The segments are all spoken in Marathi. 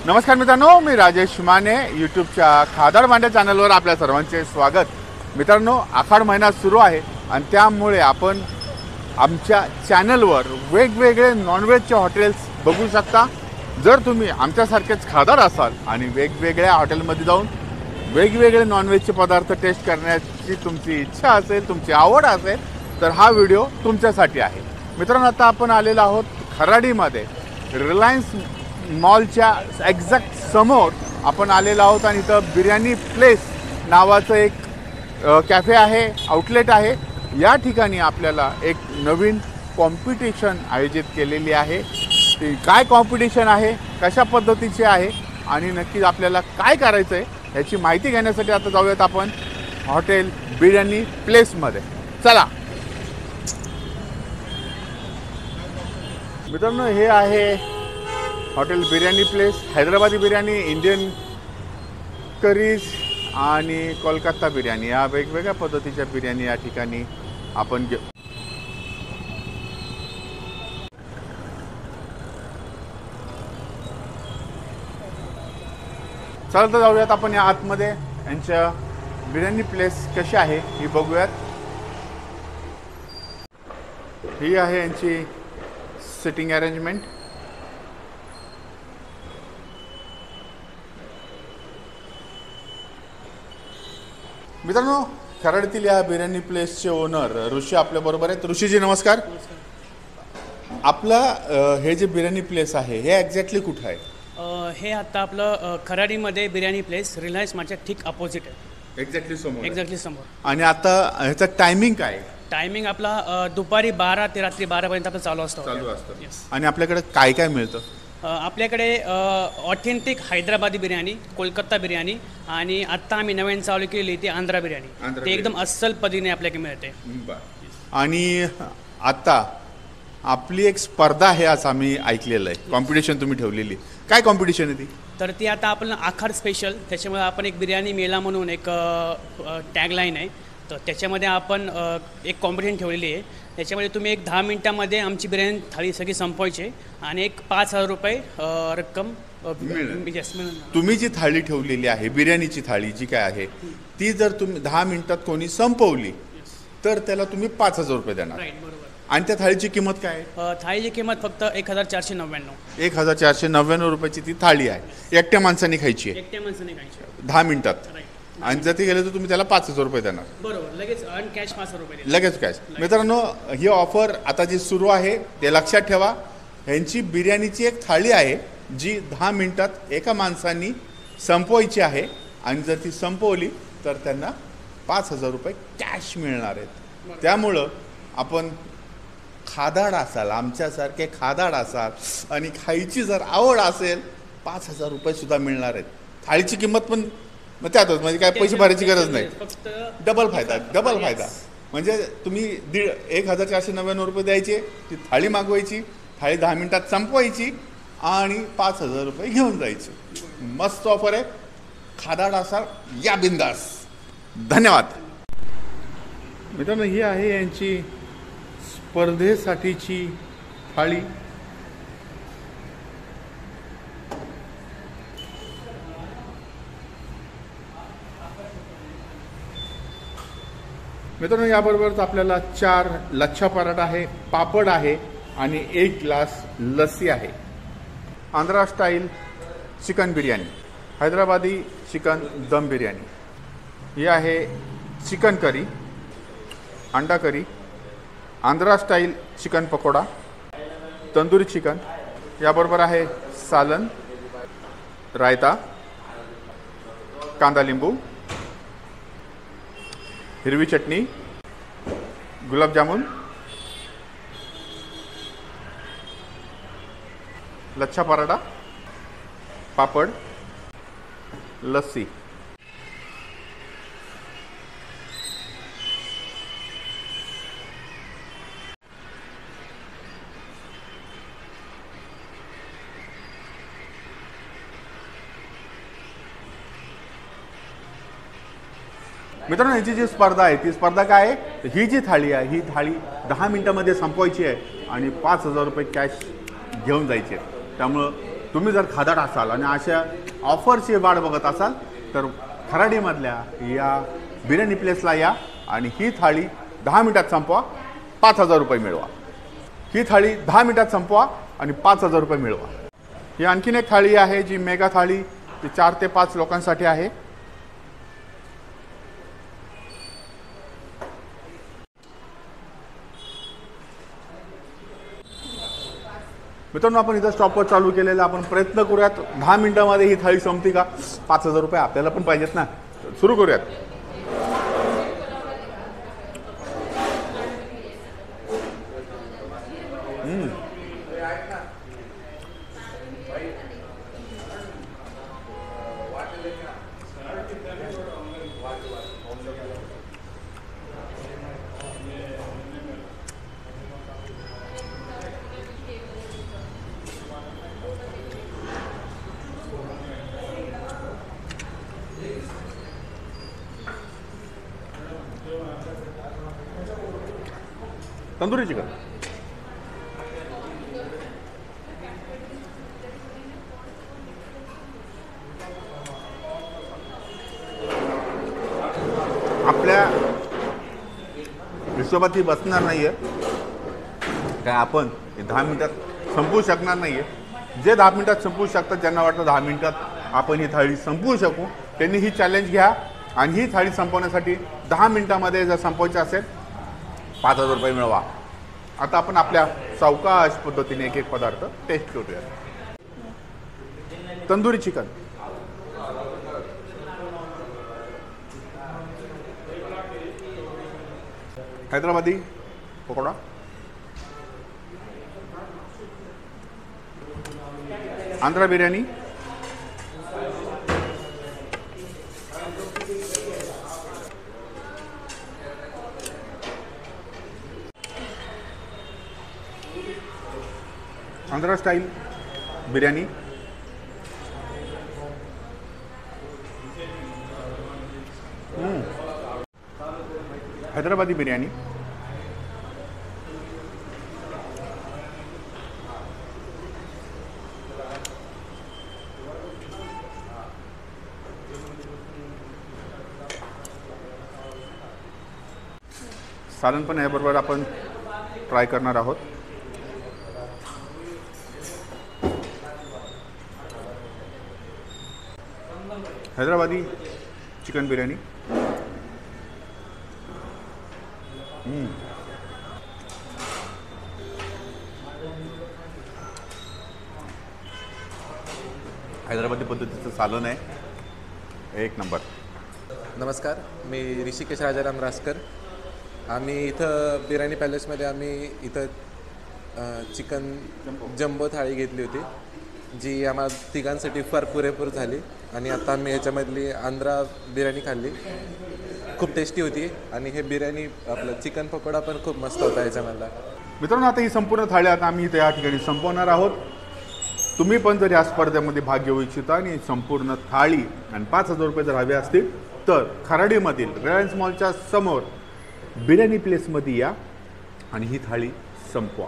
नमस्कार मित्रांनो, मी राजेश माने यूट्यूबच्या खादाड मांड्या चॅनलवर आपल्या सर्वांचे स्वागत। मित्रांनो, आखाड महिना सुरू आहे आणि त्यामुळे आपण आमच्या चॅनलवर वेगवेगळे नॉनव्हेजचे हॉटेल्स बघू शकता। जर तुम्ही आमच्यासारखेच खादाड असाल आणि वेगवेगळ्या हॉटेलमध्ये जाऊन वेगवेगळे नॉनव्हेजचे पदार्थ टेस्ट करण्याची तुमची इच्छा असेल, तुमची आवड असेल, तर हा व्हिडिओ तुमच्यासाठी आहे। मित्रांनो, आता आपण आलेलो आहोत खराडीमध्ये रिलायन्स मॉलच्या एक्झॅक्ट समोर आपण आलेलो आहोत आणि इथं बिर्याणी प्लेस नावाचं एक कॅफे आहे, आउटलेट आहे। या ठिकाणी आपल्याला एक नवीन कॉम्पिटिशन आयोजित केलेली आहे। ती काय कॉम्पिटिशन आहे, कशा पद्धतीची आहे आणि नक्की आपल्याला काय करायचं आहे याची माहिती घेण्यासाठी आता जाऊयात आपण हॉटेल बिर्याणी प्लेसमध्ये। चला मित्रांनो, हे आहे hotel biryani place. Hyderabadi biryani, Indian curries आणि कोलकाता बिर्याणी या वेगवेगळ्या पद्धतीच्या बिर्याणी या ठिकाणी आपण चला तर जाऊयात आपण या आतमध्ये। यांच्या बिर्याणी प्लेस कशी आहे ही बघूयात। ही आहे यांची सिटिंग अरेंजमेंट। मित्रांनो, खराडीतील या बिर्याणी प्लेसचे ओनर ऋषी आपल्या बरोबर आहेत। ऋषीजी नमस्कार। आपलं हे जे बिर्याणी प्लेस आहे हे एक्झॅक्टली कुठे आहे? हे आता आपलं खराडीमध्ये बिर्याणी प्लेस रिलायन्स मार्टच्या ठीक अपोजिट आहे। एक्झॅक्टली समोर। आणि आता ह्याचा टायमिंग काय आहे? टायमिंग आपला दुपारी 12 ते रात्री 12 पर्यंत आपलं चालू असतं। आणि आपल्याकडे काय काय मिळतं? आपल्याकडे ऑथेंटिक हैदराबादी बिर्याणी, कोलकाता बिर्याणी आणि आत्ता आम्ही नवीन चालू केली ती आंध्रा बिर्याणी। ते एकदम अस्सल पद्धतीने आपल्याकडे मिळते। आणि आता आपली एक स्पर्धा आहे असं आम्ही ऐकलेलं आहे, कॉम्पिटिशन तुम्ही ठेवलेली। काय कॉम्पिटिशन आहे ती? तर ती आता आपण आखाड स्पेशल, त्याच्यामुळे आपण एक बिर्याणी मेला म्हणून एक टॅगलाईन आहे, तर त्याच्यामध्ये आपण एक कॉम्पिटिशन ठेवलेली आहे। त्याच्यामध्ये तुम्ही एक 10 मिनिटांमध्ये आमची बिर्याणी थाळी सगळी संपवायची आणि एक 5,000 रुपये रक्कम तुम्ही जी थाळी ठेवलेली आहे, बिर्याणीची थाळी जी काय आहे ती जर तुम्ही 10 मिनिटात कोणी संपवली तर त्याला तुम्ही 5,000 रुपये देणार। आणि त्या थाळीची किंमत काय आहे? थाळीची किंमत फक्त 1499। 1499 रुपयाची ती थाळी आहे। एकट्या माणसाने खायची आहे, 10 मिनिटात। आणि जर ती गेले तर तुम्ही त्याला 5,000 रुपये देणार। बरोबर, लगेच कॅश 5,000 रुपये, लगेच कॅश। मित्रांनो, ही ऑफर आता जी सुरू आहे ते लक्षात ठेवा। ह्यांची बिर्याणीची एक थाळी आहे जी 10 मिनिटात एका माणसांनी संपवायची आहे आणि जर ती संपवली तर त्यांना 5,000 रुपये कॅश मिळणार आहेत। त्यामुळं आपण खादाड असाल, आमच्यासारखे खादाड असाल आणि खायची जर आवड असेल, 5,000 रुपये सुद्धा मिळणार आहेत। थाळीची किंमत पण त्यातच, म्हणजे काय पैसे भरायची गरज नाही, डबल फायदा। म्हणजे तुम्ही 1499 रुपये द्यायचे, ती थाळी मागवायची, थाळी 10 मिनिटात संपवायची आणि 5,000 रुपये घेऊन जायचे। मस्त ऑफर आहे। खादाड असाल या बिंदास। धन्यवाद मित्रांनो। ही आहे यांची स्पर्धेसाठीची थाळी। मित्रांनो, याबरोबरच आपल्याला 4 लच्छा पराठा आहे, पापड आहे आणि 1 ग्लास लस्सी आहे। Andhra style chicken biryani, Hyderabadi chicken dum biryani, ही आहे चिकन करी, अंडा curry, Andhra style chicken pakora, tandoori chicken, याबरोबर आहे सालन, रायता, कांदा लिंबू, हिरवी चटणी, गुलाबजामुन, लच्छा पराठा, पापड, लस्सी। मित्रांनो, याची जी स्पर्धा आहे ती स्पर्धा काय आहे? ही जी थाळी आहे ही थाळी 10 मिनिटांमध्ये संपवायची आहे आणि 5,000 रुपये कॅश घेऊन जायचे। त्यामुळं तुम्ही जर खादाड असाल आणि अशा ऑफरची वाट बघत असाल तर खराडीमधल्या या बिर्याणी प्लेसला या आणि ही थाळी 10 मिनिटात संपवा, 5,000 रुपये मिळवा. ही थाळी 10 मिनिटात संपवा आणि 5,000 रुपये मिळवा. ही आणखीन एक थाळी आहे जी मेगा थाळी, ती 4 ते 5 लोकांसाठी आहे. मित्रांनो, आपण इथं स्टॉपवर चालू केलेला आपण प्रयत्न करूयात 10 मिनिटांमध्ये ही थाळी संपती का. 5,000 रुपये आपल्याला पण पाहिजेत ना. सुरू करूयात. तंदुरी चिकन. आपल्या हिशोबात ही बसणार नाहीये काय, आपण 10 मिनिटात संपवू शकणार नाहीये. जे 10 मिनिटात संपवू शकतात, ज्यांना वाटतं 10 मिनिटात आपण ही थाळी संपवू शकू, त्यांनी ही चॅलेंज घ्या आणि ही थाळी संपवण्यासाठी 10 मिनिटांमध्ये जर संपवायची असेल 5,000 रुपये मिळवा. आता आपण आपल्या सावकाश पद्धतीने एक एक पदार्थ टेस्ट करूया. तंदुरी चिकन, हैदराबादी पकोडा, आंध्रा बिर्याणी, आंध्रा स्टाईल बिर्याणी, हैदराबादी बिर्याणी, सालन पण याबरोबर आपण ट्राय करणार आहोत. हैदराबादी चिकन बिर्याणी, हैदराबादी पद्धतीचं सालन आहे, एक नंबर. नमस्कार, मी ऋषिकेश राजाराम रासकर. आम्ही इथं बिर्याणी पॅलेसमध्ये आम्ही इथं चिकन जम्बो थाळी घेतली होती, जी आम्हाला तिघांसाठी फार पुरेपूर झाली. आणि आता आम्ही याच्यामधली आंध्रा बिर्याणी खाल्ली, खूप टेस्टी होती. आणि हे बिर्याणी आपलं चिकन पकोडा पण खूप मस्त होता याच्यामधला. मित्रांनो, आता ही संपूर्ण थाळी आता आम्ही इथे या ठिकाणी संपवणार आहोत. तुम्ही पण जर या स्पर्धेमध्ये भाग घेऊ इच्छिता आणि संपूर्ण थाळी आणि 5,000 रुपये जर हवे असतील तर खराडीमधील रिलायन्स मॉलच्या समोर बिर्याणी प्लेसमध्ये या आणि ही थाळी संपवा.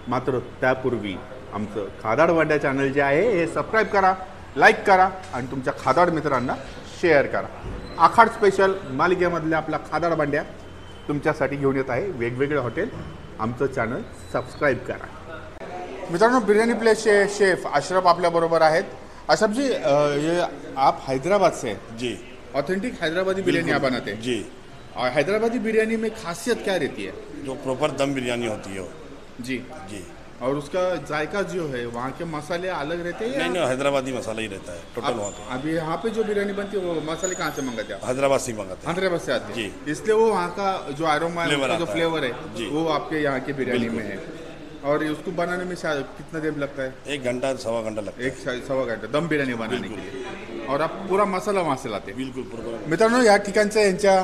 मात्र त्यापूर्वी आमचं खादाड वाड्या चॅनल जे आहे हे सबस्क्राईब करा, लाईक करा आणि तुमच्या खादाड मित्रांना शेअर करा. आखाड स्पेशल मालिकेमधल्या आपला खादाड बांड्या तुमच्यासाठी घेऊन येत आहे वेगवेगळे हॉटेल. आमचं चॅनल सबस्क्राईब करा. मित्रांनो, बिर्याणी प्लेसचे शेफ अशरफ आपल्याबरोबर आहेत. अशरफ जी, ये आप हैदराबाद से हैं? जी, ऑथेंटिक हैदराबादी बिरयानी आप बनाते हैं? जी. और हैदराबादी बिरयानी में खासियत क्या रहती है? जो प्रॉपर दम बिरयानी होती है वो. जी जी. और उसका जायका जो है वहाँ के मसाले अलग रहते हैं? नहीं, हैदराबादी मसाला ही रहता है टोटल वहाँ पे. अभी यहाँ पे जो बिरयानी बनती है वो मसाले कहाँ से मंगाते हैं आप? हैदराबाद से ही मंगाते हैं. हैदराबाद से आते हैं जी. इसलिए वो वहाँ का जो आरोमा फ्लेवर है, जो आता है. फ्लेवर है जी. वो आपके यहाँ की बिरयानी में है. और उसको बनाने में शायद कितना देर लगता है? 1 घंटा सवा घंटा लगता है. 1-1.25 घंटा दम बिर्याणी बनाने के लिए. और आप पूरा मसाला वहाँ से लाते हैं? बिल्कुल बरोबर. मित्रांनो, या ठिकाणचं यांच्या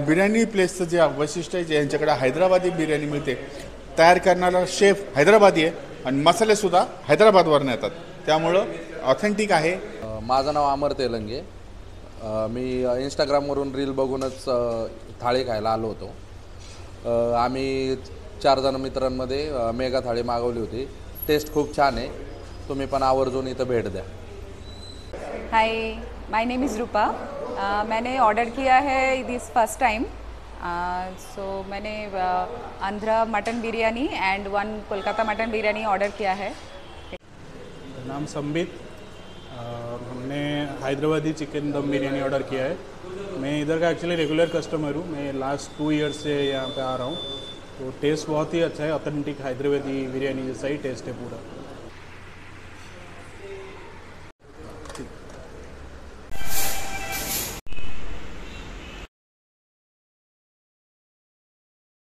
बिर्याणी प्लेसचं जे वैशिष्ट्य आहे, जे यांच्याकडे हैदराबादी बिर्याणी मिळते, तयार करणारा शेफ हैदराबादी आहे आणि मसालेसुद्धा हैदराबादवरून येतात, त्यामुळं ऑथेंटिक आहे. माझं नाव अमर तेलंगे. मी इंस्टाग्रामवरून रील बघूनच थाळी खायला आलो होतो. आम्ही 4 जण मित्रांमध्ये मेगा थाळी मागवली होती. टेस्ट खूप छान आहे. तुम्ही पण आवर्जून इथं भेट द्या. Hi, my name is Rupa. मैंने ऑर्डर किया है दिस फर्स्ट टाइम. सो मैंने Andhra mutton biryani and 1 Kolkata mutton biryani order किया है. नाम संबित. हमने हैदराबादी चिकन दम बिरयानी ऑर्डर किया है. मैं इधर का एक्चुअली रेगुलर कस्टमर हूँ. मैं लास्ट 2 ईयर्स से यहाँ पे आ रहा हूँ. तो टेस्ट बहुत ही अच्छा है. ऑथेंटिक हैदराबादी बिरयानी जैसा ही टेस्ट है पूरा.